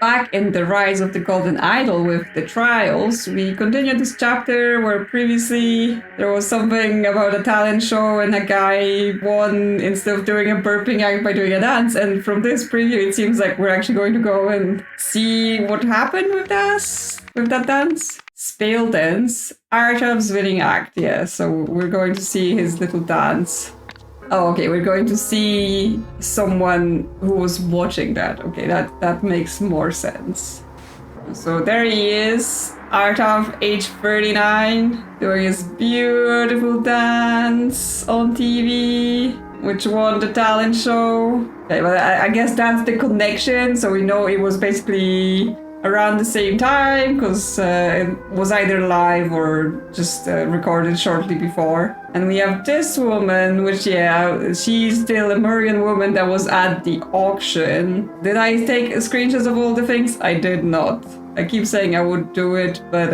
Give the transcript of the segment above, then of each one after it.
Back in the Rise of the Golden Idol with the trials, we continue this chapter where previously there was something about a talent show and a guy won instead of doing a burping act by doing a dance. And from this preview, it seems like we're actually going to go and see what happened with that dance. Speildance, Artaf's winning act, yeah. So we're going to see his little dance. Oh, okay, we're going to see someone who was watching that. Okay, that makes more sense. So there he is, Artaf, age 39, doing his beautiful dance on TV, which won the talent show. Okay, well, I guess that's the connection, so we know it was basically around the same time, because it was either live or just recorded shortly before. And we have this woman, which, yeah, she's the Lemurian woman that was at the auction. Did I take screenshots of all the things? I did not. I keep saying I would do it, but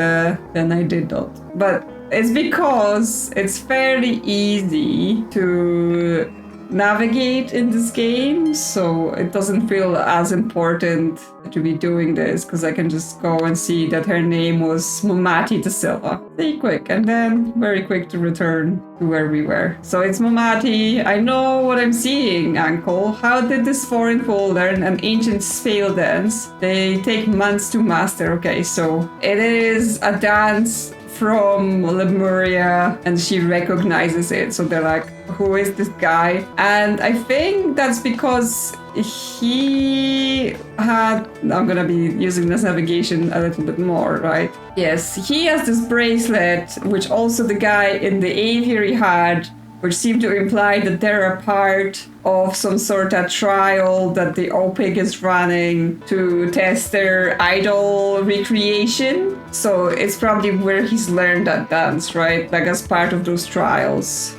then I did not. But it's because it's fairly easy to navigate in this game, so it doesn't feel as important to be doing this, because I can just go and see that her name was Momati da Silva. Pretty quick, and then very quick to return to where we were. So it's Momati. I know what I'm seeing, Uncle. How did this foreign fool learn an ancient Speildance? They take months to master. Okay, so it is a dance from Lemuria, and she recognizes it. So they're like, who is this guy? And I think that's because he had, I'm gonna be using this navigation a little bit more, right? Yes, he has this bracelet, which also the guy in the aviary had, which seemed to imply that they're a part of some sort of trial that the OPIC is running to test their idol recreation. So it's probably where he's learned that dance, right? Like as part of those trials.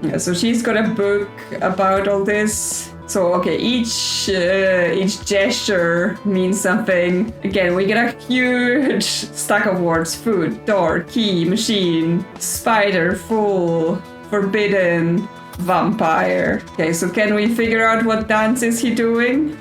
Yeah, so she's got a book about all this. So, okay, each gesture means something. Again, we get a huge stack of words. Food, door, key, machine, spider, fool, forbidden, vampire. Okay, so can we figure out what dance is he doing?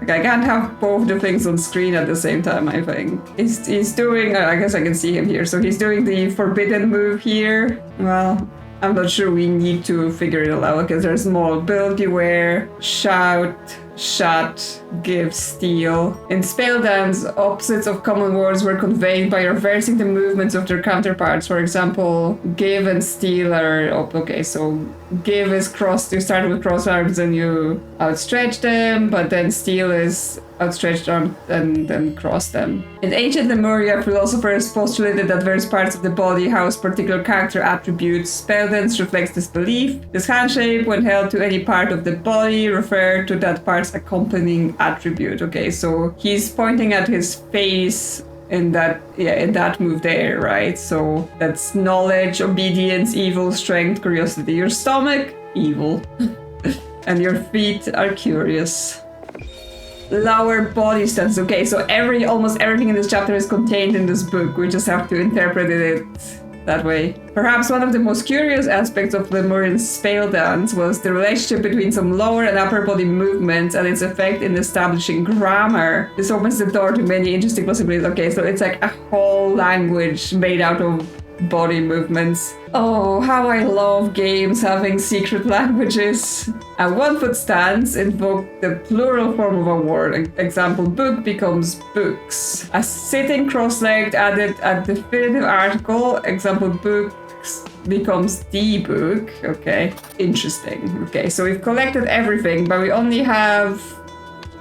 Okay, I can't have both the things on screen at the same time, I think. He's doing, I guess I can see him here. So he's doing the forbidden move here. Well, I'm not sure we need to figure it out, because there's more build, beware, shout, shut, give, steal. In Speildance, opposites of common words were conveyed by reversing the movements of their counterparts. For example, give and steal are, okay, so give is crossed, you start with cross arms and you outstretch them, but then steal is outstretched arm and then cross them. In ancient Lemuria, philosophers postulated that various parts of the body house particular character attributes. Speildance reflects this belief. This handshake, when held to any part of the body, referred to that part's accompanying attribute. Okay, so he's pointing at his face in that move there, right? So that's knowledge, obedience, evil, strength, curiosity. Your stomach, evil. And your feet are curious. Lower body stance. Okay, so almost everything in this chapter is contained in this book. We just have to interpret it that way. Perhaps one of the most curious aspects of Lemurian Speildance was the relationship between some lower and upper body movements and its effect in establishing grammar. This opens the door to many interesting possibilities. Okay, so it's like a whole language made out of body movements. Oh, how I love games having secret languages. A 1 foot stance invoked the plural form of a word. Example, book becomes books. A sitting cross-legged added a definitive article. Example, books becomes the book. Okay, interesting. Okay, so we've collected everything, but we only have...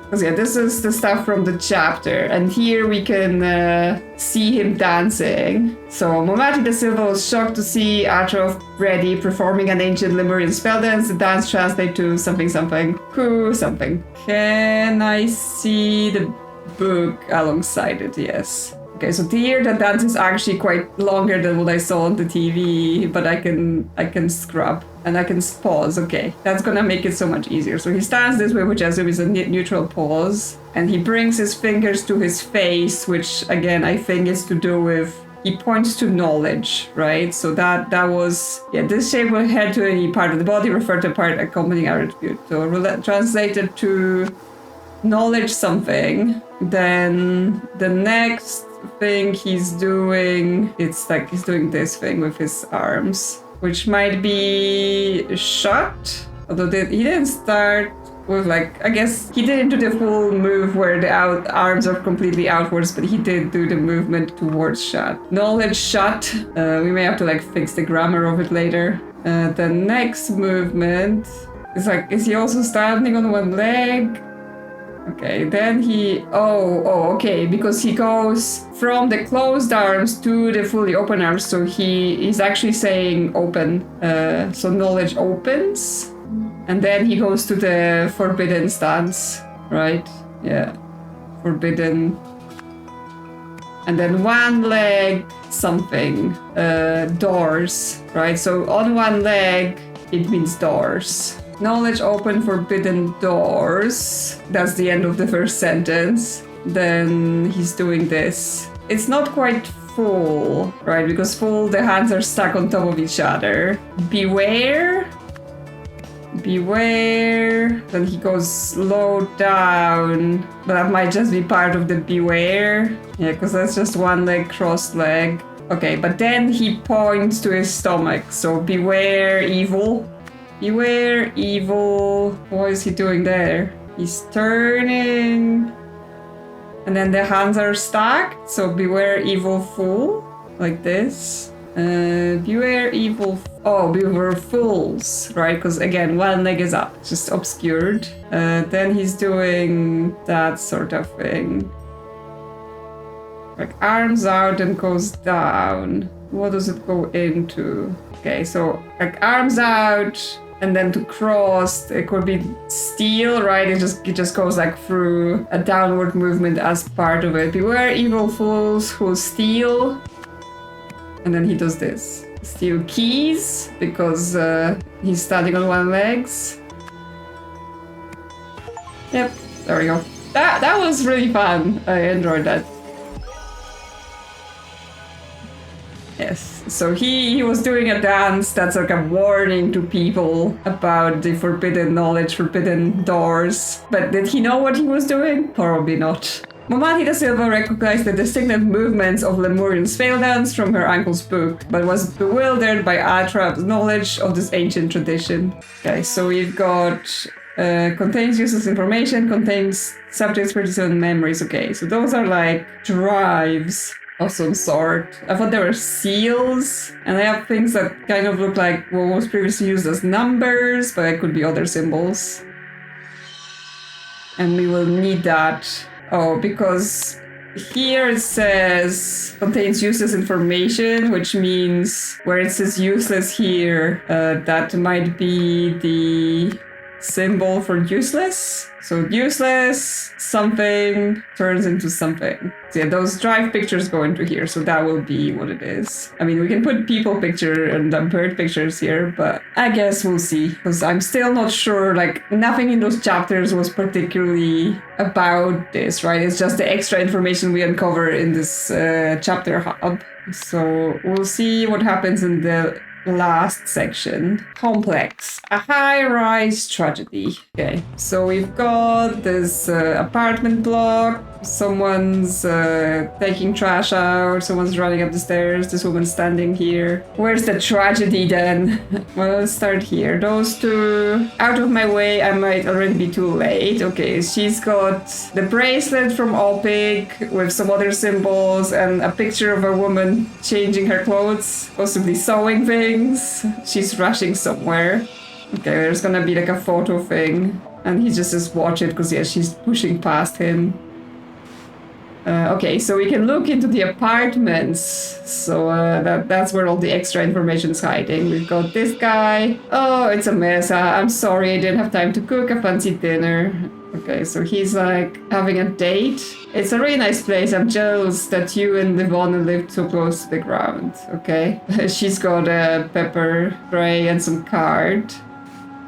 Because yeah, this is the stuff from the chapter, and here we can see him dancing. So Momati da Silva was shocked to see Artaf ready performing an ancient Lemurian spell dance. The dance translates to something something. Who something. Can I see the book alongside it? Yes. Okay, so here the dance is actually quite longer than what I saw on the TV, but I can scrub and I can pause. Okay, that's gonna make it so much easier. So he stands this way, which I assume is a neutral pause, and he brings his fingers to his face, which again I think is to do with he points to knowledge, right? So that was this shape will head to any part of the body, refer to a part accompanying attribute. So translated to knowledge something. Then the next thing he's doing, it's like he's doing this thing with his arms, which might be shot. Although he didn't start with like, I guess he didn't do the full move where the arms are completely outwards, but he did do the movement towards shot. Knowledge shot. We may have to like fix the grammar of it later. The next movement is like, is he also standing on one leg? Okay, then he, okay, because he goes from the closed arms to the fully open arms, so he's actually saying open. So knowledge opens, and then he goes to the forbidden stance, right? Yeah, forbidden. And then one leg, something, doors, right? So on one leg, it means doors. Knowledge open, forbidden doors. That's the end of the first sentence. Then he's doing this. It's not quite full, right? Because full, the hands are stuck on top of each other. Beware. Beware. Then he goes slow down. But that might just be part of the beware. Yeah, because that's just one leg, crossed leg. Okay, but then he points to his stomach. So beware evil. Beware evil. What is he doing there? He's turning. And then the hands are stacked. So beware evil fool. Like this. Beware evil. Beware fools. Right? Because again, one leg is up. Just obscured. Then he's doing that sort of thing. Like arms out and goes down. What does it go into? Okay, so like arms out. And then to cross, it could be steal, right? It just goes like through a downward movement as part of it. Beware evil fools who steal. And then he does this. Steal keys, because he's standing on one legs. Yep, there we go. That was really fun. I enjoyed that. Yes, so he was doing a dance that's like a warning to people about the forbidden knowledge, forbidden doors. But did he know what he was doing? Probably not. Momati da Silva recognized the distinctive movements of Lemurian Speildance from her uncle's book, but was bewildered by Atrap's knowledge of this ancient tradition. Okay, so we've got contains useless information, contains subjects, properties, and memories. Okay, so those are like drives of some sort. I thought there were seals, and I have things that kind of look like what was previously used as numbers, but it could be other symbols. And we will need that. Because here it says contains useless information, which means where it says useless here, that might be the symbol for useless. So useless, something turns into something. So yeah, those drive pictures go into here, so that will be what it is. I mean, we can put people picture and bird pictures here, but I guess we'll see. Because I'm still not sure, like, nothing in those chapters was particularly about this, right? It's just the extra information we uncover in this chapter hub. So we'll see what happens in the last section. Complex. A high-rise tragedy. Okay, so we've got this apartment block. Someone's taking trash out. Someone's running up the stairs. This woman's standing here. Where's the tragedy then? Well, let's start here. Those two. Out of my way, I might already be too late. Okay, she's got the bracelet from Opig with some other symbols and a picture of a woman changing her clothes, possibly sewing things. She's rushing somewhere. Okay, there's gonna be like a photo thing. And he just says watch it because, yeah, she's pushing past him. Okay, so we can look into the apartments. So that's where all the extra information is hiding. We've got this guy. Oh, it's a mess. I'm sorry, I didn't have time to cook a fancy dinner. Okay, so he's like having a date. It's a really nice place. I'm jealous that you and Livonna lived so close to the ground. Okay, she's got a pepper spray and some card.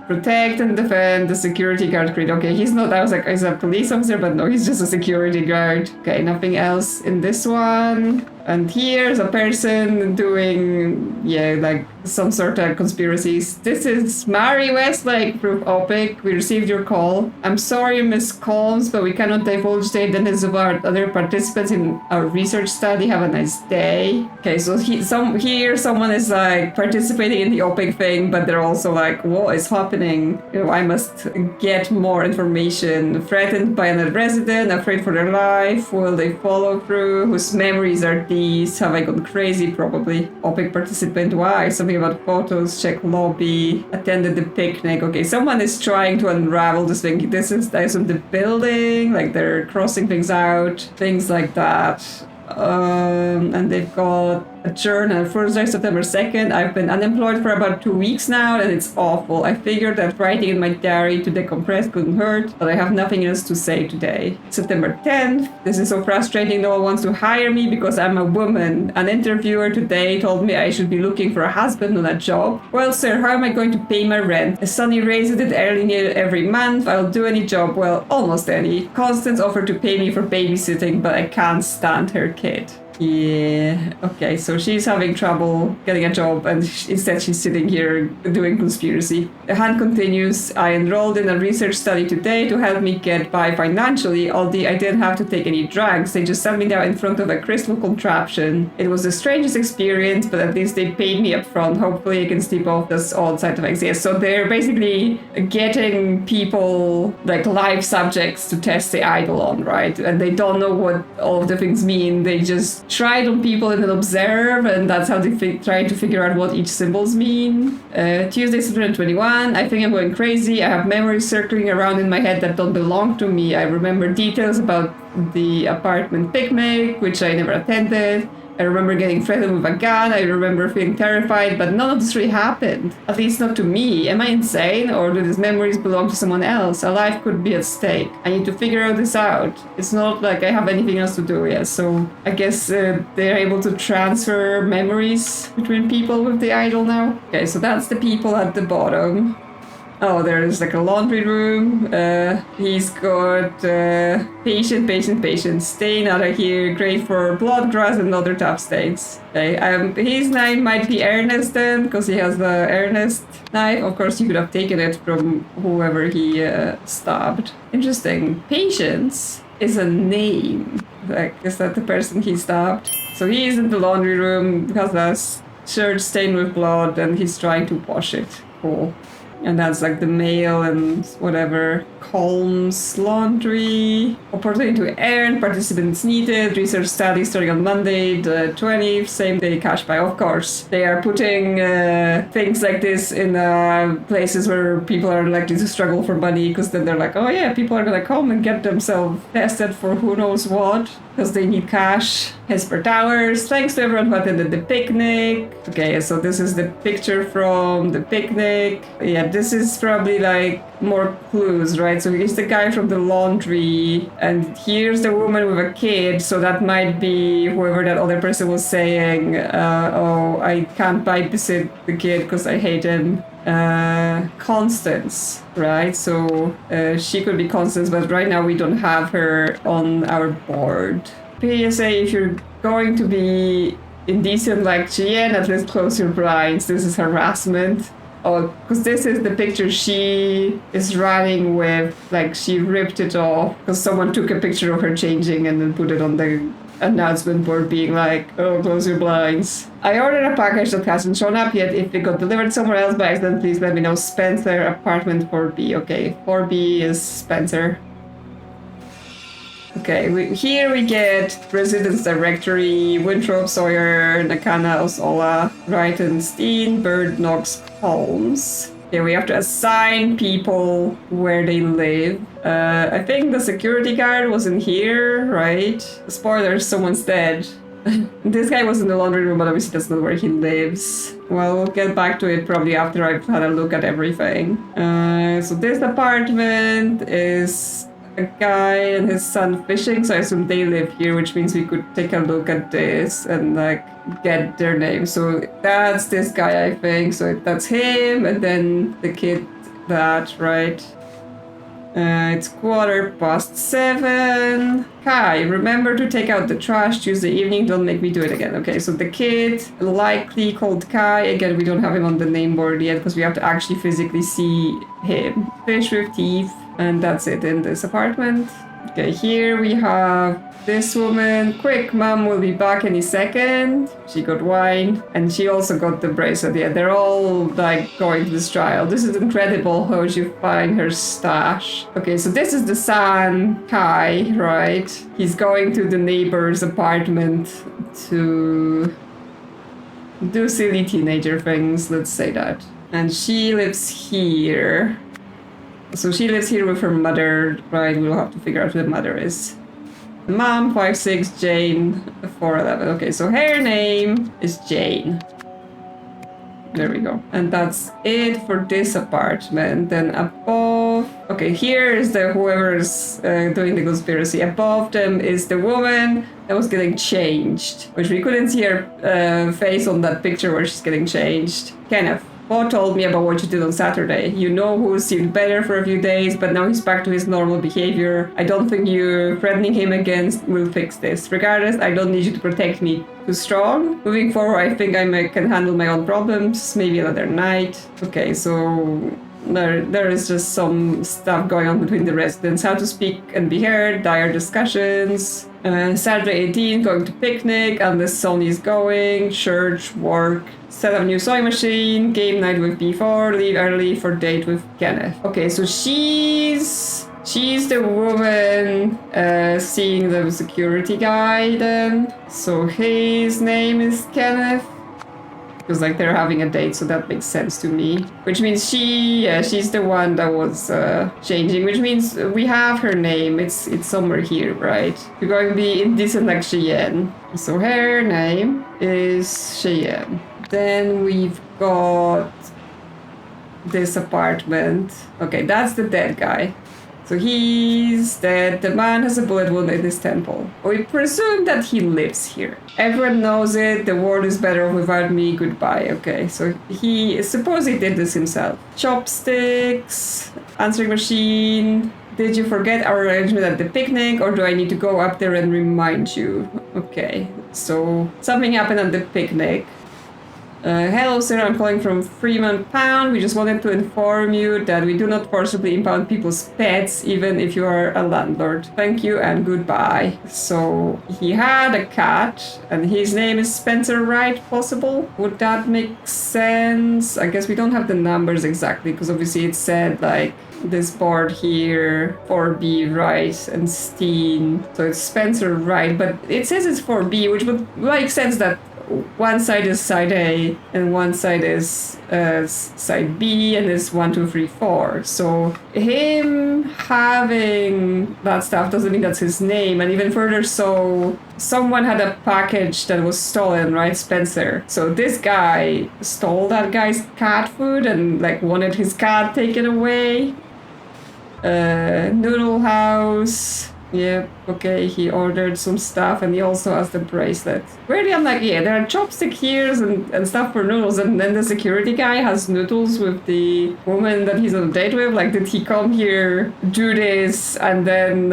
Protect and defend the security guard creed. Okay, he's not, I was like, he's a police officer, but no, he's just a security guard. Okay, nothing else in this one. And here's a person doing, yeah, like some sort of conspiracies. This is Mary Westlake, proof OPIC. We received your call. I'm sorry, Miss Combs, but we cannot divulge the identities of our other participants in our research study. Have a nice day. Okay, so here someone is like participating in the OPIC thing, but they're also like, what is happening? You know, I must get more information. Threatened by another resident, afraid for their life. Will they follow through? Whose memories are these? Have I gone crazy? Probably. OPIC participant, why? Something about photos, check lobby, attended the picnic. Okay, someone is trying to unravel this thing. This is, I assume, the building, like they're crossing things out, things like that. And they've got a journal. Thursday, September 2nd. I've been unemployed for about 2 weeks now, and it's awful. I figured that writing in my diary to decompress couldn't hurt, but I have nothing else to say today. September 10th. This is so frustrating. No one wants to hire me because I'm a woman. An interviewer today told me I should be looking for a husband, not a job. Well, sir, how am I going to pay my rent? A Sonny raises it early every month. I'll do any job. Well, almost any. Constance offered to pay me for babysitting, but I can't stand her kid. Yeah, okay, so she's having trouble getting a job, and instead she's sitting here doing conspiracy. The hand continues. I enrolled in a research study today to help me get by financially, although I didn't have to take any drugs. They just sat me down in front of a crystal contraption. It was the strangest experience, but at least they paid me up front. Hopefully I can sleep off this odd side effects. Yes, so they're basically getting people, like live subjects, to test the idol on, right? And they don't know what all of the things mean. They just try it on people and then observe, and that's how they try to figure out what each symbols mean. Tuesday, September 21. I think I'm going crazy. I have memories circling around in my head that don't belong to me. I remember details about the apartment picnic, which I never attended. I remember getting threatened with a gun. I remember feeling terrified, but none of this really happened. At least not to me. Am I insane, or do these memories belong to someone else? A life could be at stake. I need to figure this out. It's not like I have anything else to do yet, so I guess they're able to transfer memories between people with the idol now. Okay, so that's the people at the bottom. Oh, there's like a laundry room. He's got patient, stain out of here. Great for blood, grass, and other tough stains. Okay, his name might be Ernest then, because he has the Ernest knife. Of course, you could have taken it from whoever he stabbed. Interesting. Patience is a name. Like, is that the person he stabbed? So he's in the laundry room, has a shirt stained with blood, and he's trying to wash it. Cool. And that's like the mail and whatever. Columns, laundry, opportunity to earn, participants needed, research study starting on Monday, the 20th, same day cash buy. Of course, they are putting things like this in places where people are likely to struggle for money, because then they're like, oh yeah, people are gonna come and get themselves tested for who knows what, because they need cash. Hesper Towers, thanks to everyone who attended the picnic. Okay, so this is the picture from the picnic. Yeah, this is probably like more clues, right? So here's the guy from the laundry, and here's the woman with a kid, so that might be whoever that other person was saying, oh, I can't babysit the kid because I hate him. Constance, right? So she could be Constance, but right now we don't have her on our board. PSA, if you're going to be indecent like Cheyenne, at least close your blinds. This is harassment. Oh, because this is the picture she is running with, like she ripped it off because someone took a picture of her changing and then put it on the announcement board being like, oh, close your blinds. I ordered a package that hasn't shown up yet. If it got delivered somewhere else by accident, please let me know. Spencer, apartment 4B. Okay, 4B is Spencer. Okay, here we get residence directory: Winthrop, Sawyer, Nakana, Osola, Reitenstein, Bird, Knox, Holmes. Okay, we have to assign people where they live. I think the security guard was in here, right? Spoilers, someone's dead. This guy was in the laundry room, but obviously that's not where he lives. Well, we'll get back to it probably after I've had a look at everything. So this apartment is a guy and his son fishing, so I assume they live here, which means we could take a look at this and like get their name. So that's this guy, I think. So that's him, and then the kid, that, right? It's 7:15. Kai, remember to take out the trash Tuesday evening. Don't make me do it again. Okay, so the kid, likely called Kai. Again, we don't have him on the name board yet because we have to actually physically see him. Fish with teeth. And that's it in this apartment. Okay, here we have this woman. Quick, mom will be back any second. She got wine and she also got the bracelet. Yeah, they're all like going to this trial. This is incredible how she find her stash. Okay, so this is the son, Kai, right? He's going to the neighbor's apartment to do silly teenager things, let's say that. And she lives here. So she lives here with her mother, right? We'll have to figure out who the mother is. Mom, 5'6", Jane, 4'11". Okay, so her name is Jane. There we go. And that's it for this apartment. Then above... Okay, here is the whoever's doing the conspiracy. Above them is the woman that was getting changed, which we couldn't see her face on that picture where she's getting changed. Kenneth. Paul told me about what you did on Saturday. You know who seemed better for a few days, but now he's back to his normal behavior. I don't think you threatening him again will fix this. Regardless, I don't need you to protect me too strong. Moving forward, I think I can handle my own problems. Maybe another night. Okay, so there is just some stuff going on between the residents. How to speak and be heard, dire discussions. Saturday 18, going to picnic, unless Sony's going, church, work, set up new sewing machine, game night with B4, leave early for date with Kenneth. Okay, so she's the woman seeing the security guy then. So his name is Kenneth. Because like they're having a date, so that makes sense to me. Which means she's the one that was changing. Which means we have her name. It's somewhere here, right? We're going to be indecent like Cheyenne. So her name is Cheyenne. Then we've got this apartment. Okay, that's the dead guy. So he's dead. The man has a bullet wound in his temple. We presume that he lives here. Everyone knows it. The world is better off without me. Goodbye. Okay, so he suppose he did this himself. Chopsticks, answering machine. Did you forget our arrangement at the picnic, or do I need to go up there and remind you? Okay, so something happened at the picnic. Hello sir, I'm calling from Fremont Pound. We just wanted to inform you that we do not forcibly impound people's pets, even if you are a landlord. Thank you and goodbye. So he had a cat, and his name is Spencer Wright, possible? Would that make sense? I guess we don't have the numbers exactly, because obviously it said like this board here, 4B, Wright, and Steen. So it's Spencer Wright, but it says it's 4B, which would make sense that one side is side A and one side is side B, and it's 1, 2, 3, 4. So him having that stuff doesn't mean that's his name. And even further, so someone had a package that was stolen, right? Spencer. So this guy stole that guy's cat food and like wanted his cat taken away. Noodle House. Yep, okay, he ordered some stuff and he also has the bracelet. Really, I'm like, yeah, there are chopstick ears and stuff for noodles, and then the security guy has noodles with the woman that he's on a date with. Like, did he come here, do this, and then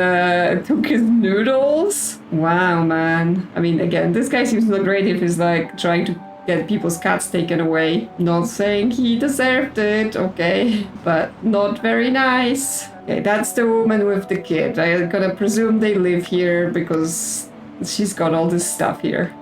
took his noodles? Wow, man. I mean, again, this guy seems not great if he's like trying to get people's cats taken away. Not saying he deserved it, okay, but not very nice. Okay, that's the woman with the kid. I'm gonna presume they live here because she's got all this stuff here.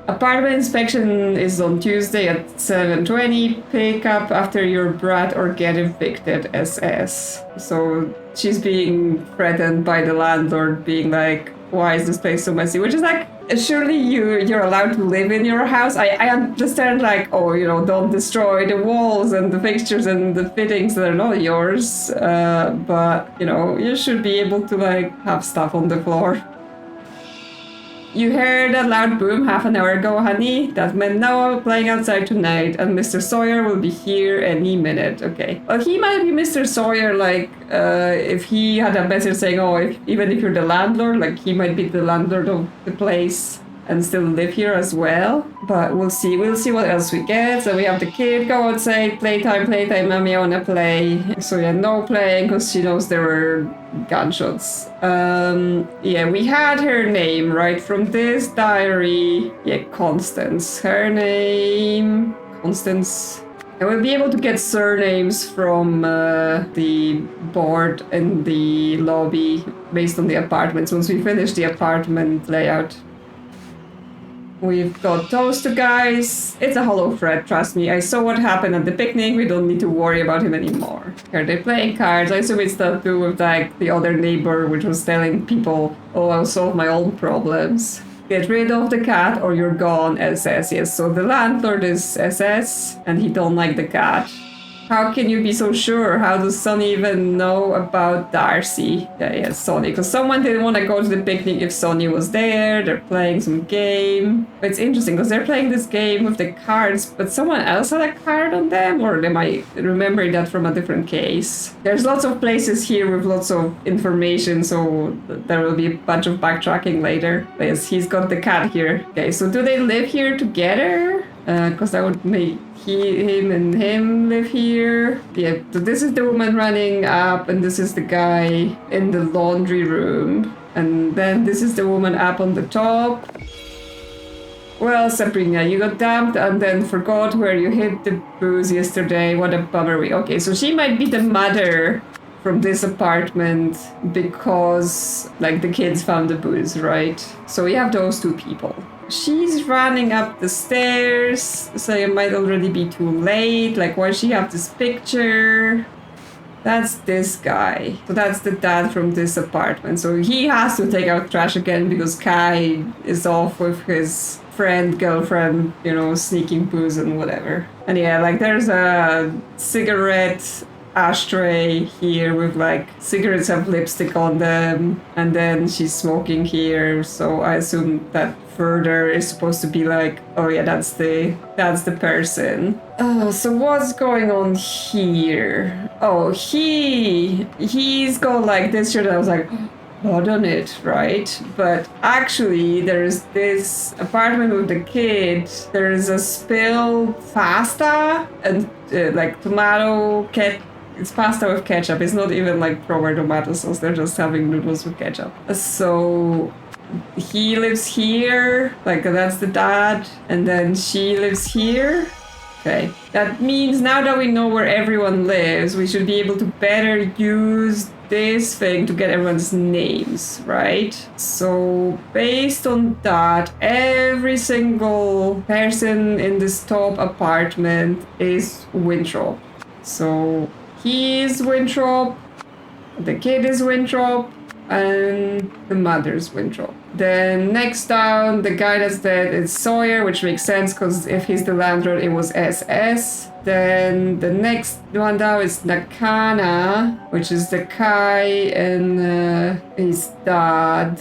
Apartment inspection is on Tuesday at 7:20. Pick up after your brat or get evicted, SS. So she's being threatened by the landlord, being like, why is this place so messy? Which is like, surely you're allowed to live in your house. I understand, like, oh, you know, don't destroy the walls and the fixtures and the fittings that are not yours. But, you know, you should be able to, like, have stuff on the floor. You heard a loud boom half an hour ago, honey. That meant Noah playing outside tonight, and Mr. Sawyer will be here any minute. Okay. Well, he might be Mr. Sawyer, like, if he had a message saying, oh, even if you're the landlord, like, he might be the landlord of the place. and still live here as well. But we'll see what else we get. So we have the kid go outside, playtime, mommy, I wanna play. So yeah, no playing because she knows there were gunshots. Yeah, we had her name right from this diary. Yeah, Constance. Her name, Constance. And we'll be able to get surnames from the board in the lobby based on the apartments once we finish the apartment layout. We've got those two guys. It's a hollow thread, trust me. I saw what happened at the picnic. We don't need to worry about him anymore. Are they playing cards? I assume it's to do with like the other neighbor, which was telling people, oh, I'll solve my own problems. Get rid of the cat or you're gone, SS. Yes, so the landlord is SS and he don't like the cat. How can you be so sure? How does Sonny even know about Darcy? Yeah, Sonny. Because someone didn't want to go to the picnic if Sonny was there. They're playing some game. But it's interesting because they're playing this game with the cards, but someone else had a card on them? Or am I remembering that from a different case? There's lots of places here with lots of information, so there will be a bunch of backtracking later. But yes, he's got the cat here. Okay, so do they live here together? Because that would make him and him live here. Yeah, so this is the woman running up, and this is the guy in the laundry room. And then this is the woman up on the top. Well, Sabrina, you got dumped and then forgot where you hid the booze yesterday. What a bummer. Okay, so she might be the mother from this apartment because, like, the kids found the booze, right? So we have those two people. She's running up the stairs, so it might already be too late. Like, why does she have this picture? That's this guy. So that's the dad from this apartment. So he has to take out trash again because Kai is off with his girlfriend, you know, sneaking booze and whatever. And yeah, like, there's a cigarette ashtray here with like cigarettes have lipstick on them, and then she's smoking here, so I assume that further is supposed to be like, oh yeah, that's the person. So what's going on here? Oh, he's got like this shirt. I was like, blood on it, right? But actually there's this apartment with the kid. There is a spilled pasta and like tomato it's pasta with ketchup. It's not even like proper tomato sauce. They're just having noodles with ketchup. So he lives here. Like, that's the dad. And then she lives here. Okay. That means now that we know where everyone lives, we should be able to better use this thing to get everyone's names, right? So based on that, every single person in this top apartment is Winthrop. So he's Winthrop, the kid is Winthrop, and the mother's Winthrop. Then next down, the guy that's dead is Sawyer, which makes sense because if he's the landlord, it was SS. Then the next one down is Nakana, which is the Kai and his dad.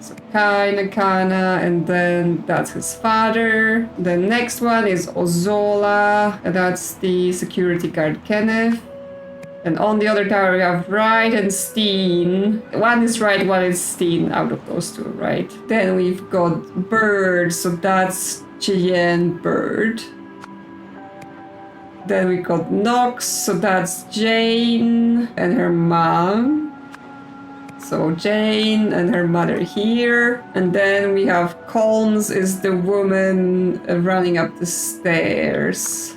So Kai, Nakana, and then that's his father. The next one is Ozola, and that's the security guard Kenneth. And on the other tower we have Wright and Steen. One is Wright, one is Steen out of those two, right? Then we've got Bird, so that's Cheyenne Bird. Then we got Knox, so that's Jane and her mom. So Jane and her mother here. And then we have Colmes is the woman running up the stairs.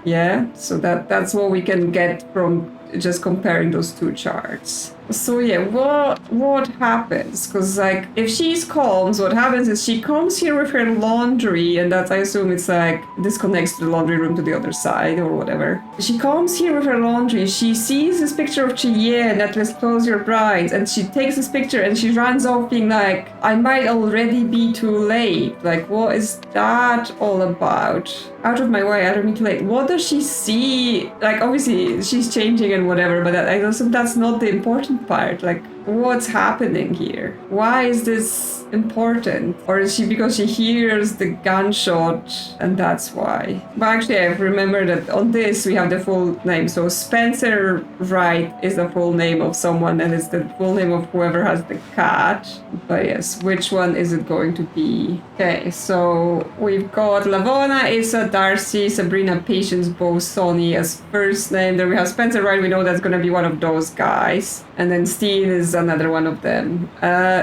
Yeah, so that's what we can get from just comparing those two charts. So yeah, what happens? Because like, if she's Colmes, what happens is she comes here with her laundry, and that I assume it's like this connects to the laundry room to the other side or whatever. She comes here with her laundry, she sees this picture of Cheyenne that was Close Your Brides, and she takes this picture and she runs off being like, I might already be too late. Like, what is that all about? Out of my way, I don't mean too late. What does she see? Like, obviously she's changing and whatever, but I assume that's not the important part. Like, what's happening here? Why is this important? Or is she because she hears the gunshot and that's why? But actually, I remember that on this we have the full name. So Spencer Wright is the full name of someone and it's the full name of whoever has the cat. But yes, which one is it going to be? Okay, so we've got Lavona, Issa, Darcy, Sabrina, Patience, Bo, Sonny as first name. Then we have Spencer Wright. We know that's going to be one of those guys. And then Steve is another one of them.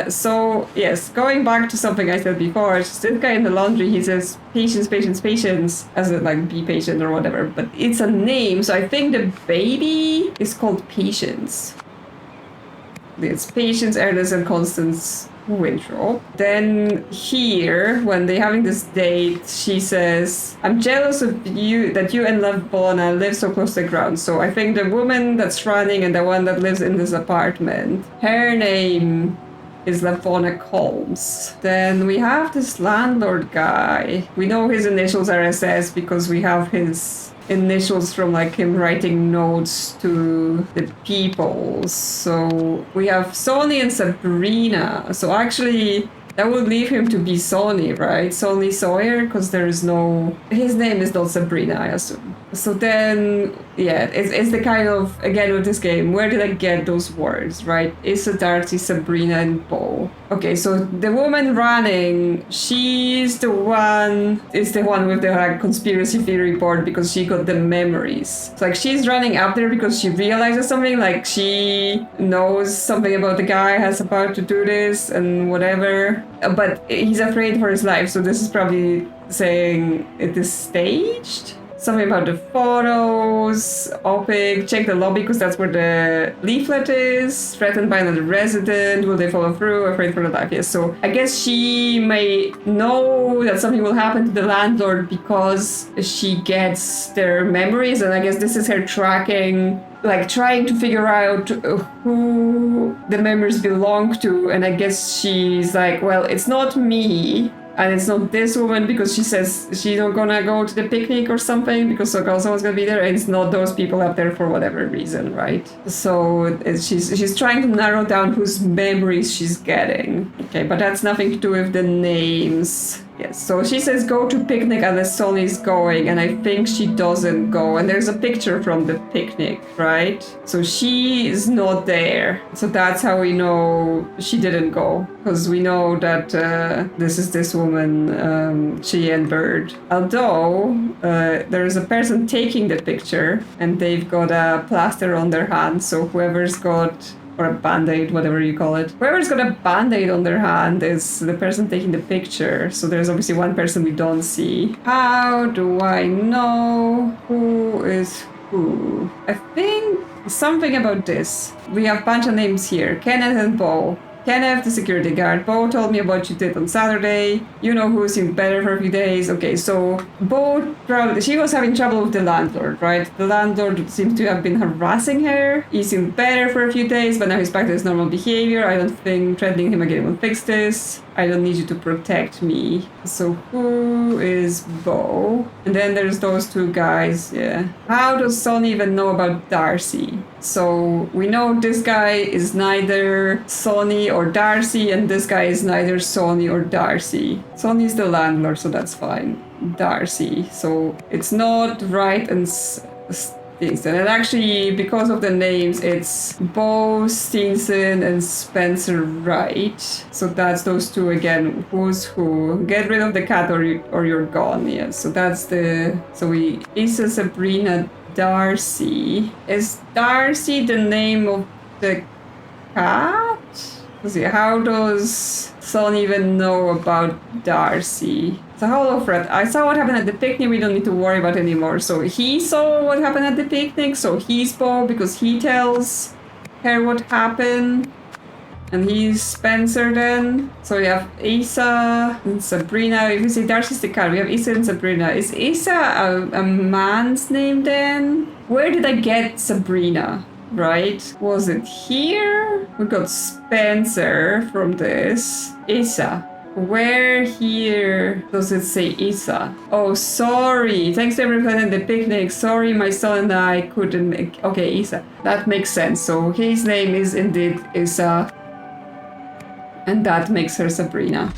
So, yes, going back to something I said before, it's this guy in the laundry, he says, patience, patience, patience, as in like be patient or whatever. But it's a name, so I think the baby is called Patience. It's Patience, Ernest, and Constance Winthrop. Then here, when they're having this date, she says, I'm jealous of you that you and Lavona live so close to the ground. So I think the woman that's running and the one that lives in this apartment, her name is Lavona Combs. Then we have this landlord guy. We know his initials are SS because we have his initials from like him writing notes to the people. So we have Sonny and Sabrina. So actually that would leave him to be Sonny, right? Sonny Sawyer, because there is no... His name is not Sabrina, I assume. So then, yeah, it's the kind of, again with this game, where did I get those words, right? Issa, Darcy, Sabrina, and Bo. Okay, so the woman running, she's the one with the like conspiracy theory board because she got the memories. So like she's running up there because she realizes something, like she knows something about the guy has about to do this and whatever. But he's afraid for his life, so this is probably saying it is staged. Something about the photos, Opic, check the lobby because that's where the leaflet is. Threatened by another resident, will they follow through? Afraid for their life, yes. So I guess she may know that something will happen to the landlord because she gets their memories, and I guess this is her tracking, like trying to figure out who the memories belong to, and I guess she's like, well, it's not me. And it's not this woman because she says she's not gonna go to the picnic or something because someone's gonna be there, and it's not those people up there for whatever reason, right? So she's trying to narrow down whose memories she's getting. Okay, but that's nothing to do with the names. Yes, so she says go to picnic unless Sonny's going, and I think she doesn't go. And there's a picture from the picnic, right? So she is not there. So that's how we know she didn't go, because we know that this is this woman, Cheyenne Bird. Although there is a person taking the picture, and they've got a plaster on their hand, so whoever's got... or a band-aid, whatever you call it. Whoever's got a band-aid on their hand is the person taking the picture. So there's obviously one person we don't see. How do I know who is who? I think something about this. We have a bunch of names here. Kenneth and Bo. Kenneth, the security guard. Bo told me about what you did on Saturday. You know who seemed better for a few days. Okay, so Bo probably, she was having trouble with the landlord, right? The landlord seems to have been harassing her. He seemed better for a few days, but now he's back to his normal behavior. I don't think threatening him again will fix this. I don't need you to protect me. So who is Bo? And then there's those two guys, yeah. How does Sonny even know about Darcy? So we know this guy is neither Sonny or Darcy, and this guy is neither Sonny or Darcy. Sonny's the landlord, so that's fine. Darcy. So it's not right and things. And actually, because of the names, it's Bo Steenson and Spencer Wright. So that's those two again. Who's who? Get rid of the cat or you're gone. Yes. So that's the... So we... Issa, Sabrina, Darcy. Is Darcy the name of the cat? Let's see. How does Son even know about Darcy? So hello, Fred. I saw what happened at the picnic. We don't need to worry about it anymore. So he saw what happened at the picnic. So he's Bo because he tells her what happened. And he's Spencer then. So we have Issa and Sabrina. If you say Darcy's the cat, we have Issa and Sabrina. Is Issa a man's name then? Where did I get Sabrina? Right? Was it here? We got Spencer from this. Issa. Where here does it say Issa? Oh, sorry. Thanks to everyone at the picnic. Sorry, my son and I couldn't make... Okay, Issa. That makes sense. So his name is indeed Issa. And that makes her Sabrina.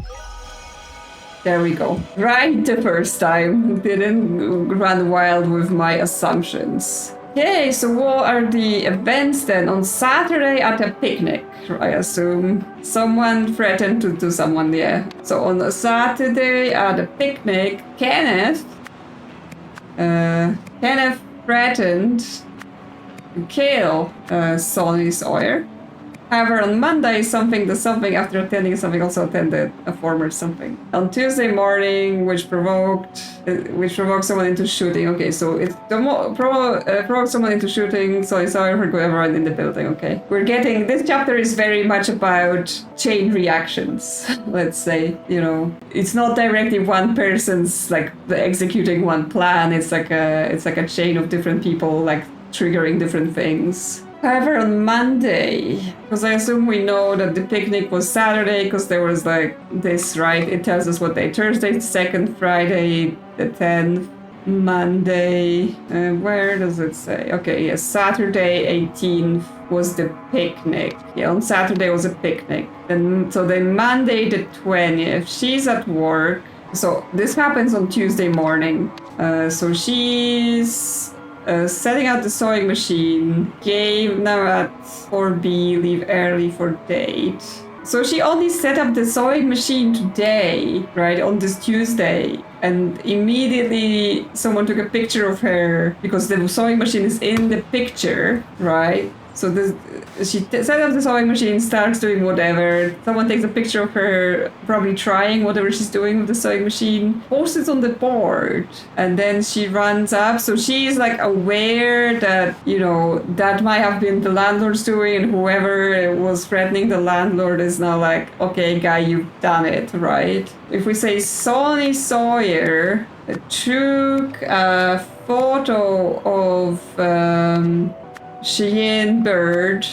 There we go. Right the first time. Didn't run wild with my assumptions. Okay, so what are the events then? On Saturday at a picnic, I assume. Someone threatened to someone, yeah. So on a Saturday at a picnic, Kenneth threatened to kill Sonny Sawyer. However, on Monday, something after attending something also attended a former something. On Tuesday morning, which provoked someone into shooting. Okay, so it provoked someone into shooting. So I saw her go everyone in the building. Okay, this chapter is very much about chain reactions. Let's say, it's not directly one person's like executing one plan. It's like a chain of different people like triggering different things. However, on Monday, because I assume we know that the picnic was Saturday, because there was like this, right? It tells us what day. Thursday, 2nd, Friday, the 10th, Monday, where does it say? Okay, yes, Saturday, 18th was the picnic. Yeah, on Saturday was a picnic. So then Monday, the 20th, she's at work. So this happens on Tuesday morning. So she's setting out the sewing machine, gave now at 4B, leave early for date. So she only set up the sewing machine today, right, on this Tuesday. And immediately someone took a picture of her because the sewing machine is in the picture, right? So she set up the sewing machine, starts doing whatever. Someone takes a picture of her probably trying whatever she's doing with the sewing machine, posts it on the board, and then she runs up. So she's like aware that, that might have been the landlord's doing, and whoever was threatening the landlord is now like, okay, guy, you've done it, right? If we say Sonny Sawyer took a photo of Cheyenne Bird,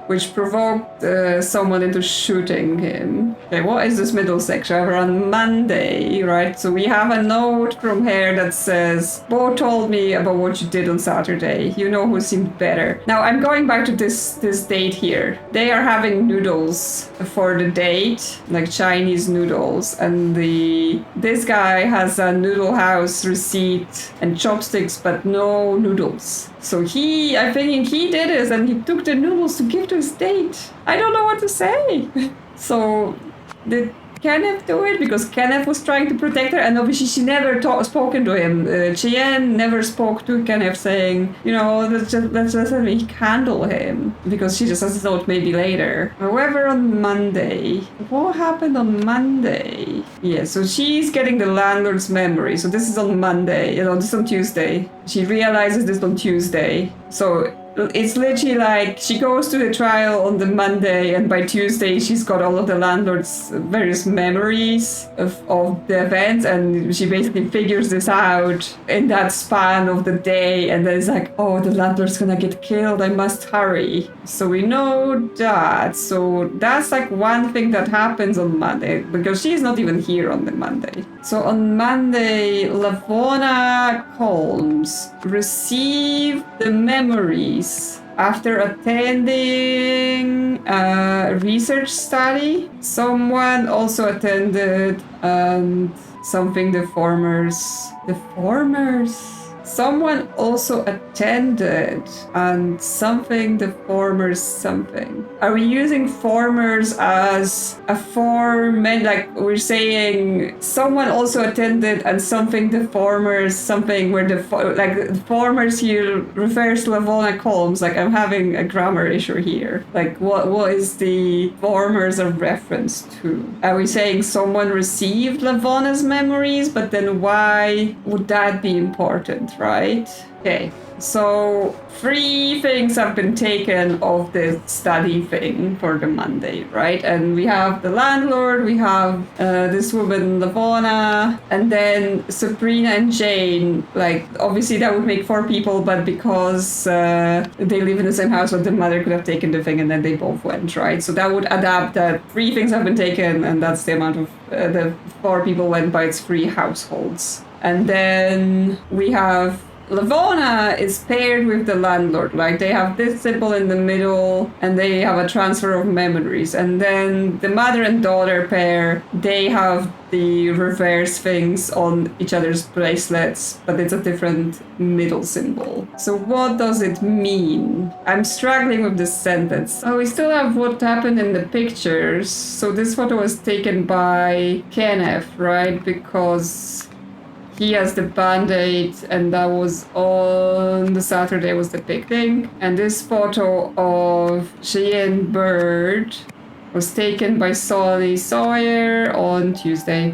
which provoked someone into shooting him. Okay, what is this middle section? We're on Monday, right? So we have a note from her that says, Bo told me about what you did on Saturday. You know who seemed better. Now I'm going back to this date here. They are having noodles for the date, like Chinese noodles, and this guy has a noodle house receipt and chopsticks, but no noodles. So I think he did this, and he took the noodles to give to his date. I don't know what to say. So did Kenneth do it? Because Kenneth was trying to protect her, and obviously she never spoken to him. Cheyenne never spoke to Kenneth saying, let's just let me handle him, because she just has a note maybe later. However, on Monday, what happened on Monday? Yeah, so she's getting the landlord's memory. So this is on Monday, this is on Tuesday. She realizes this on Tuesday. So it's literally like she goes to the trial on the Monday, and by Tuesday she's got all of the landlord's various memories of the events, and she basically figures this out in that span of the day, and then it's like, oh, the landlord's gonna get killed, I must hurry. So we know that. So that's like one thing that happens on Monday, because she's not even here on the Monday. So on Monday, Lavona Holmes received the memories after attending a research study. Someone also attended something the formers. Someone also attended and something the formers something. Are we using formers as a form? Like we're saying someone also attended and something the formers something where the formers here refers to Lavona Holmes. Like I'm having a grammar issue here. Like what is the formers a reference to? Are we saying someone received Lavona's memories, but then why would that be important? Right? Okay. So 3 things have been taken of the study thing for the Monday, right? And we have the landlord, we have this woman Lavona, and then Sabrina and Jane. Like obviously that would make 4 people, but because they live in the same house, but the mother could have taken the thing and then they both went, right? So that would adapt that 3 things have been taken, and that's the amount of the 4 people went by its 3 households. And then we have Lavona is paired with the landlord, like they have this symbol in the middle and they have a transfer of memories. And then the mother and daughter pair, they have the reverse things on each other's bracelets, but it's a different middle symbol. So what does it mean? I'm struggling with this sentence. Oh, we still have what happened in the pictures. So this photo was taken by Kenneth, right? Because he has the band-aid, and that was on the Saturday was the picnic. And this photo of Cheyenne Bird was taken by Sonny Sawyer on Tuesday.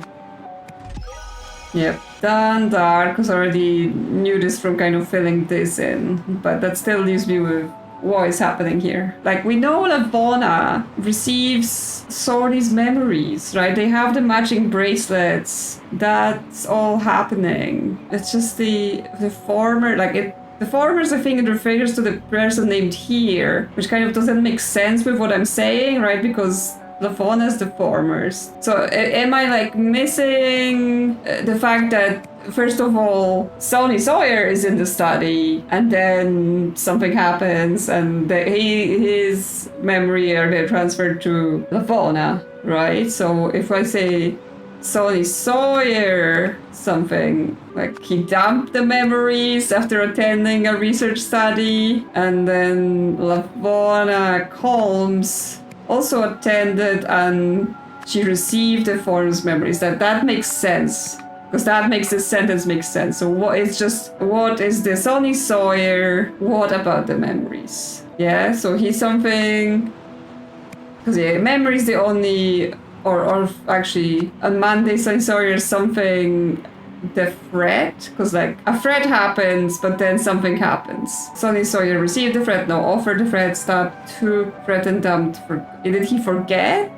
Yep, done dark, because I already knew this from kind of filling this in, but that still leaves me with what is happening here. Like, we know Lavona receives Sonny's memories, right? They have the matching bracelets. That's all happening. It's just the former, like it. The formers, I think, it refers to the person named here, which kind of doesn't make sense with what I'm saying, right? Because Lavona's the formers. So am I like missing the fact that, first of all, Sonny Sawyer is in the study, and then something happens, and his memory are transferred to Lavona, right? So if I say Sonny Sawyer something, like he dumped the memories after attending a research study, and then Lavona Combs also attended and she received the forum's memories. That makes sense, because that makes this sentence make sense. So what is the Sonny Sawyer? What about the memories? Yeah, so he's something, because memories the only, or actually on Monday Sonny Sawyer is something, the threat, because like a threat happens, but then something happens. Sonny Sawyer received the threat, no, offered the threat, stopped, took, threatened, dumped. Did he forget?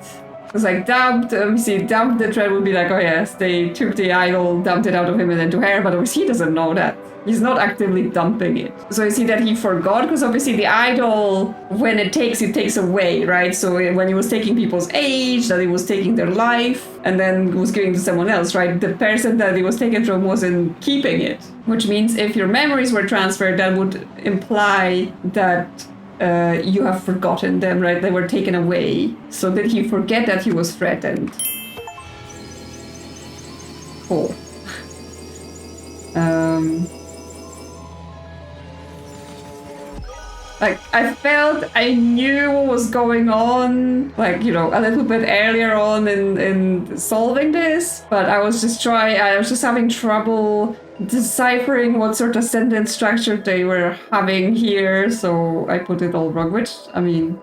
Because like dumped, dumped the threat would be like, oh yes, they took the idol, dumped it out of him and then to her, but obviously he doesn't know that. He's not actively dumping it. So you see that he forgot, because obviously the idol, when it takes away, right? So when he was taking people's age, that he was taking their life, and then was giving to someone else, right? The person that it was taken from wasn't keeping it. Which means if your memories were transferred, that would imply that you have forgotten them, right? They were taken away. So did he forget that he was threatened? Cool. Like, I felt I knew what was going on, like, you know, a little bit earlier on in solving this, but I was just having trouble deciphering what sort of sentence structure they were having here, so I put it all wrong, which, I mean,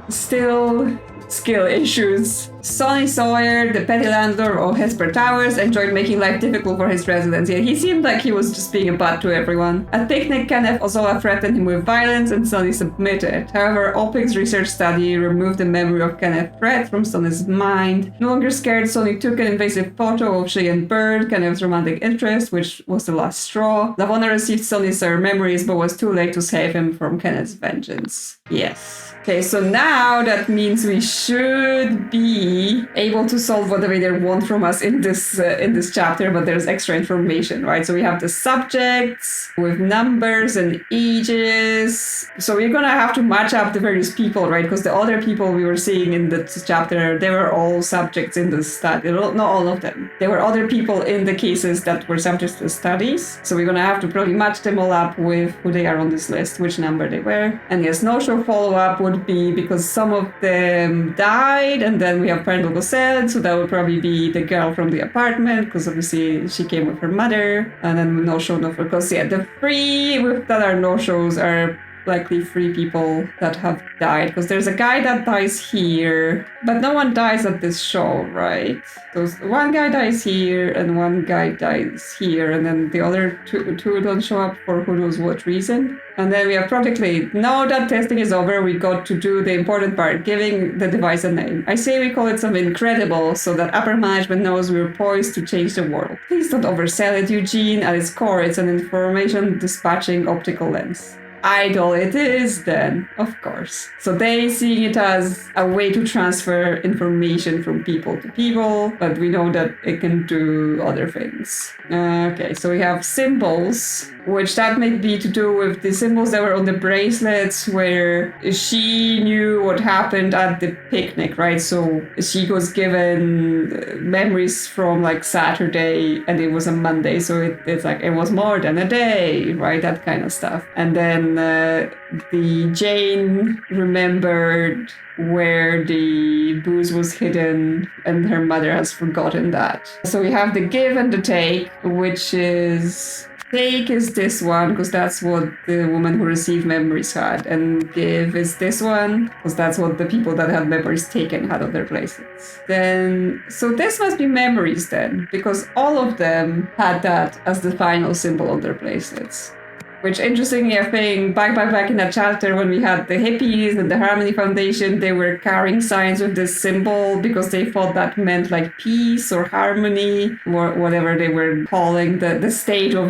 still skill issues. Sonny Sawyer, the petty landlord of Hesper Towers, enjoyed making life difficult for his residents. Yeah, he seemed like he was just being a butt to everyone. At picnic, Kenneth also threatened him with violence, and Sonny submitted. However, Opic's research study removed the memory of Kenneth's threat from Sonny's mind. No longer scared, Sonny took an invasive photo of Cheyenne Bird, Kenneth's romantic interest, which was the last straw. Lavona received Sonny's memories, but was too late to save him from Kenneth's vengeance. Yes. Okay, so now that means we should be able to solve what the reader wants from us in this chapter, but there's extra information, right? So we have the subjects with numbers and ages. So we're gonna have to match up the various people, right? Because the other people we were seeing in this chapter, they were all subjects in the study. Not all of them. There were other people in the cases that were subjects to the studies. So we're gonna have to probably match them all up with who they are on this list, which number they were. And yes, no-show follow-up would be because some of them died, and then we have parental consent, so that would probably be the girl from the apartment, because obviously she came with her mother, and then no-show, because yeah, the three that are no-shows are likely 3 people that have died, because there's a guy that dies here, but no one dies at this show, right? So one guy dies here and one guy dies here, and then the other two don't show up for who knows what reason. And then we have Project Lead. Now that testing is over, we got to do the important part, giving the device a name. I say we call it something incredible so that upper management knows we're poised to change the world. Please don't oversell it, Eugene. At its core, it's an information dispatching optical lens. idol it is then, of course. So they see it as a way to transfer information from people to people, but we know that it can do other things. Okay, so we have symbols, which that may be to do with the symbols that were on the bracelets where she knew what happened at the picnic, right? So she was given memories from like Saturday and it was a Monday, so it's like it was more than a day, right? That kind of stuff. And then the Jane remembered where the booze was hidden and her mother has forgotten that. So we have the give and the take, which is take is this one because that's what the woman who received memories had, and give is this one because that's what the people that had memories taken had of their places. Then so this must be memories then, because all of them had that as the final symbol on their bracelets. Which, interestingly, I think back in that chapter when we had the hippies and the Harmony Foundation, they were carrying signs with this symbol because they thought that meant like peace or harmony or whatever they were calling the state of,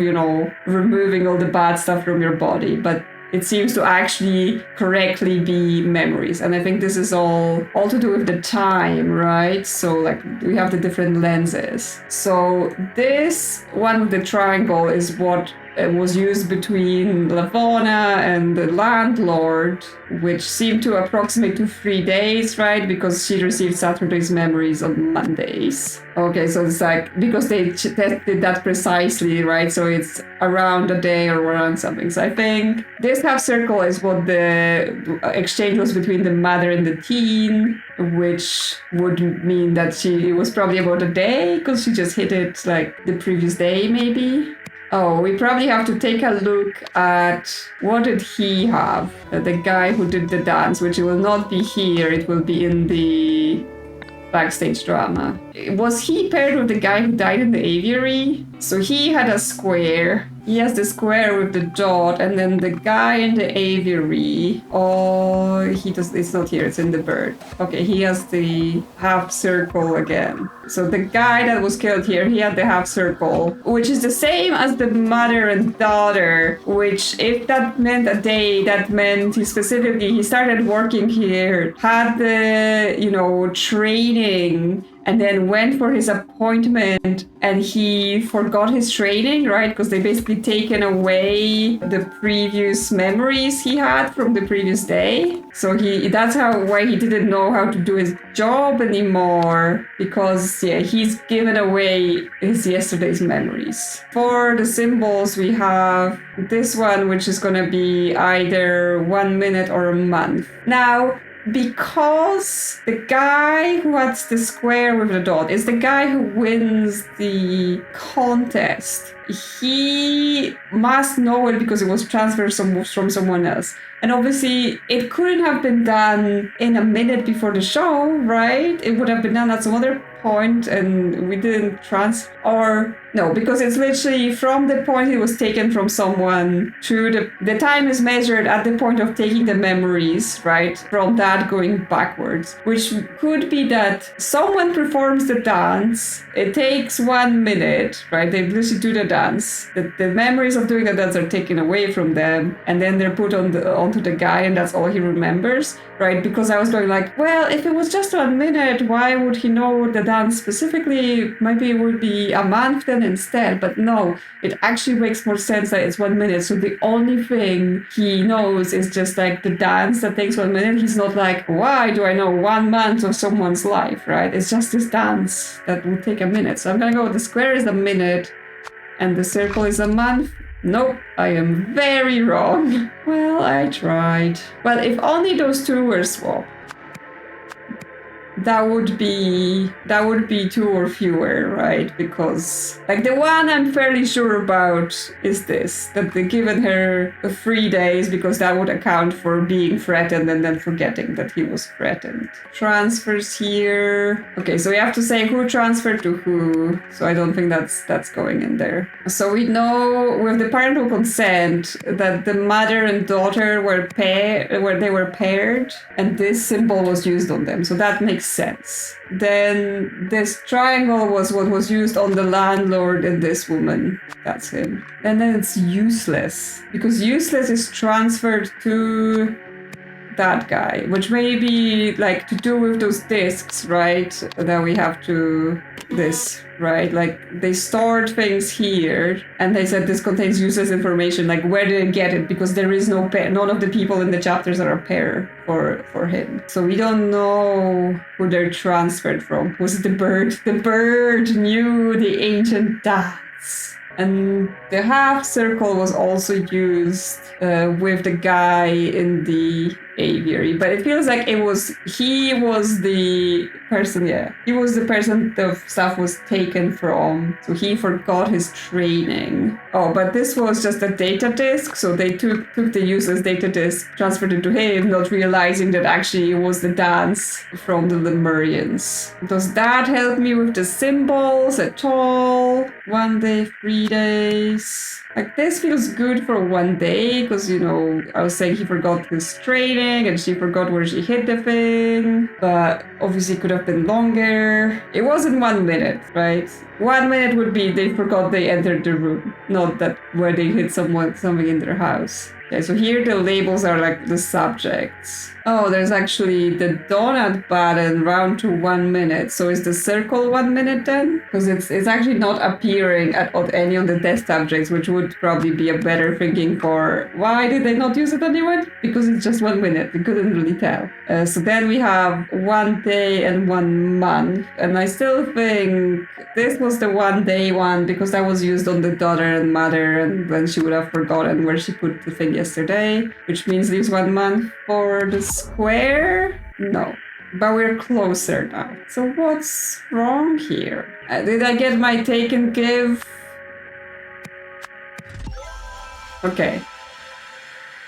removing all the bad stuff from your body. But it seems to actually correctly be memories. And I think this is all to do with the time, right? So like we have the different lenses. So this one with the triangle is what was used between Lavona and the landlord, which seemed to approximate to 3 days, right? Because she received Saturday's memories on Mondays. Okay, so it's like, because they did that precisely, right? So it's around a day or around something. So I think this half circle is what the exchange was between the mother and the teen, which would mean that it was probably about a day because she just hit it like the previous day, maybe. Oh, we probably have to take a look at what did he have? The guy who did the dance, which will not be here. It will be in the backstage drama. Was he paired with the guy who died in the aviary? So he had a square. He has the square with the dot, and then the guy in the aviary. Oh, it's not here, it's in the bird. Okay, he has the half circle again. So the guy that was killed here, he had the half circle, which is the same as the mother and daughter, which if that meant a day, that meant he started working here, had the, training, and then went for his appointment and he forgot his training, right? Because they basically taken away the previous memories he had from the previous day. So that's why he didn't know how to do his job anymore, because he's given away his yesterday's memories. For the symbols, we have this one, which is going to be either 1 minute or a month. Now, because the guy who has the square with the dot is the guy who wins the contest, he must know it because it was transferred from someone else. And obviously, it couldn't have been done in a minute before the show, right? It would have been done at some other point, and we didn't no, because it's literally from the point it was taken from someone to the time is measured at the point of taking the memories, right? From that going backwards, which could be that someone performs the dance. It takes 1 minute, right? They literally do the dance. The memories of doing the dance are taken away from them, and then they're put onto the guy, and that's all he remembers, right? Because I was going like, well, if it was just 1 minute, why would he know the dance specifically? Maybe it would be a month then instead, but no, it actually makes more sense that it's 1 minute. So the only thing he knows is just like the dance that takes 1 minute. He's not like, why do I know 1 month of someone's life, right? It's just this dance that would take a minute. So I'm gonna go with the square is a minute and the circle is a month. Nope, I am very wrong. Well, I tried. Well, if only those two were swapped, that would be 2 or fewer, right? Because like the one I'm fairly sure about is this, that they given her 3 days because that would account for being threatened and then forgetting that he was threatened. Transfers here. Okay, so we have to say who transferred to who. So I don't think that's going in there. So we know with the parental consent that the mother and daughter were paired, and this symbol was used on them. So that makes sense. Then this triangle was what was used on the landlord and this woman. That's him. And then it's useless, because useless is transferred to that guy, which may be like to do with those discs, right? That we have to this, right? Like they stored things here and they said this contains useless information. Like where did it get it? Because there is no pair. None of the people in the chapters are a pair for him. So we don't know who they're transferred from. Was it the bird? The bird knew the ancient dance. And the half circle was also used with the guy in the aviary, but it feels like he was the person, he was the person the stuff was taken from, so he forgot his training. Oh, but this was just a data disk, so they took the useless data disk, transferred it to him, not realizing that actually it was the dance from the Lemurians. Does that help me with the symbols at all? 1 day, 3 days. Like this feels good for 1 day, because I was saying he forgot his training and she forgot where she hid the thing, but obviously it could have been longer. It wasn't 1 minute, right? 1 minute would be they forgot they entered the room, not that where they hid something in their house. Okay, so here the labels are like the subjects. Oh, there's actually the donut button round to 1 minute. So is the circle 1 minute then? Because it's actually not appearing at any of the test subjects, which would probably be a better thinking for why did they not use it anyway? Because it's just 1 minute. We couldn't really tell. So then we have 1 day and 1 month. And I still think this was the 1 day one because that was used on the daughter and mother, and then she would have forgotten where she put the thing yesterday, which means leaves 1 month for the square? No. But we're closer now. So what's wrong here? Did I get my take and give? Okay.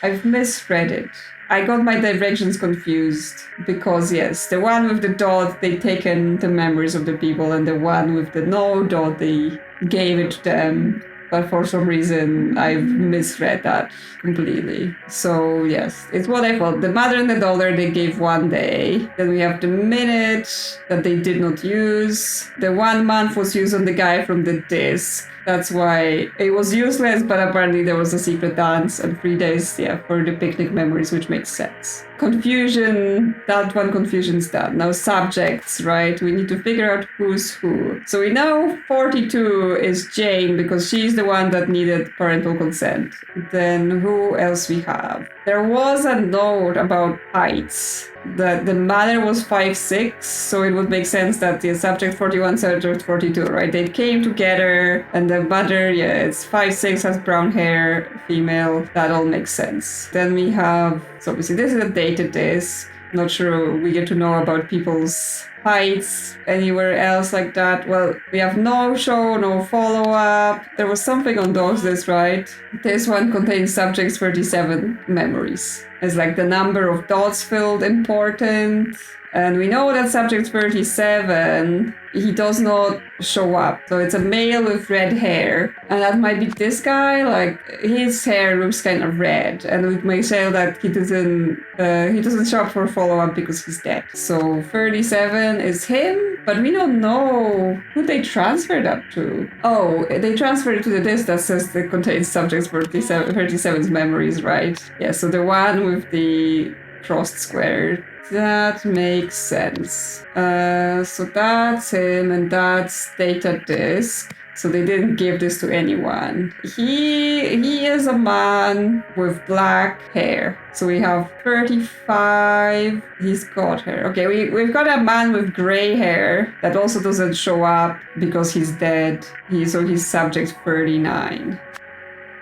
I've misread it. I got my directions confused because yes, the one with the dot, they taken the memories of the people, and the one with the no dot, they gave it to them. But for some reason, I've misread that completely. So yes, it's what I thought. The mother and the daughter, they gave 1 day. Then we have the minute that they did not use. The 1 month was used on the guy from the disc. That's why it was useless, but apparently there was a secret dance, and 3 days, for the picnic memories, which makes sense. Confusion, that one confusion's done. Now subjects, right? We need to figure out who's who. So we know 42 is Jane because she's the one that needed parental consent. Then who else we have? There was a note about heights. The mother was 5'6", so it would make sense that the subject 41, subject 42, right? They came together, and the mother, it's 5'6", has brown hair, female. That all makes sense. Then we have, so obviously this is a data disk. Not sure we get to know about people's heights anywhere else like that. Well, we have no show, no follow-up. There was something on those lists, right? This one contains subjects 37 memories. It's like the number of dots filled important. And we know that subject 37, he does not show up. So it's a male with red hair. And that might be this guy. Like, his hair looks kind of red. And it may say that he doesn't show up for follow-up because he's dead. So 37 is him. But we don't know who they transferred that to. Oh, they transferred it to the disk that says that contains subjects 37's memories, right? Yeah, so the one with the crossed square. That makes sense. So that's him, and that's data disk. So they didn't give this to anyone. He is a man with black hair. So we have 35. He's got hair. Okay, we've got a man with gray hair that also doesn't show up because he's dead. So he's subject 39.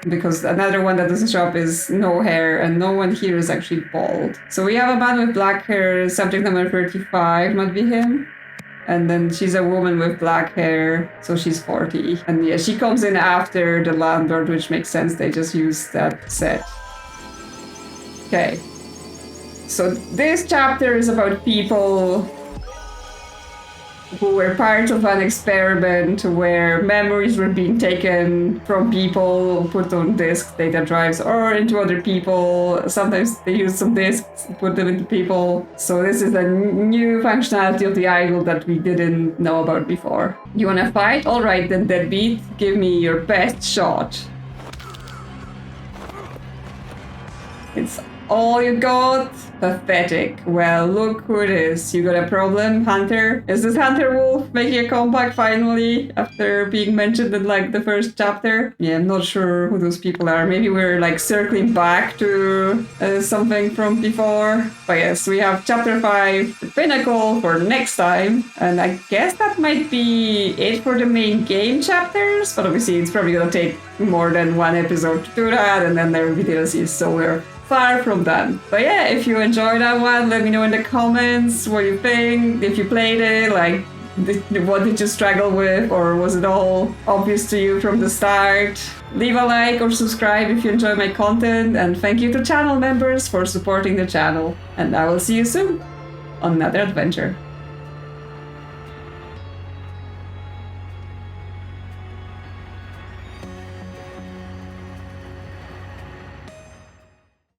Because another one that doesn't show up is no hair, and no one here is actually bald. So we have a man with black hair, subject number 35, might be him. And then she's a woman with black hair, so she's 40. And yeah, she comes in after the landlord, which makes sense, they just use that set. Okay. So this chapter is about people who were part of an experiment where memories were being taken from people, put on disk data drives, or into other people. Sometimes they use some disks, put them into people. So this is a new functionality of the idol that we didn't know about before. You wanna fight? Alright then, deadbeat. Give me your best shot. It's all you got? Pathetic. Well, look who it is. You got a problem, Hunter? Is this Hunter Wolf making a comeback finally after being mentioned in like the first chapter? Yeah, I'm not sure who those people are. Maybe we're like circling back to something from before. But yes, we have chapter 5, the pinnacle for next time. And I guess that might be it for the main game chapters. But obviously it's probably gonna take more than one episode to do that. And then there will be DLCs, so we're far from done. But yeah, if you enjoyed that one, let me know in the comments what you think. If you played it, like, what did you struggle with, or was it all obvious to you from the start? Leave a like or subscribe if you enjoy my content, and thank you to channel members for supporting the channel. And I will see you soon on another adventure.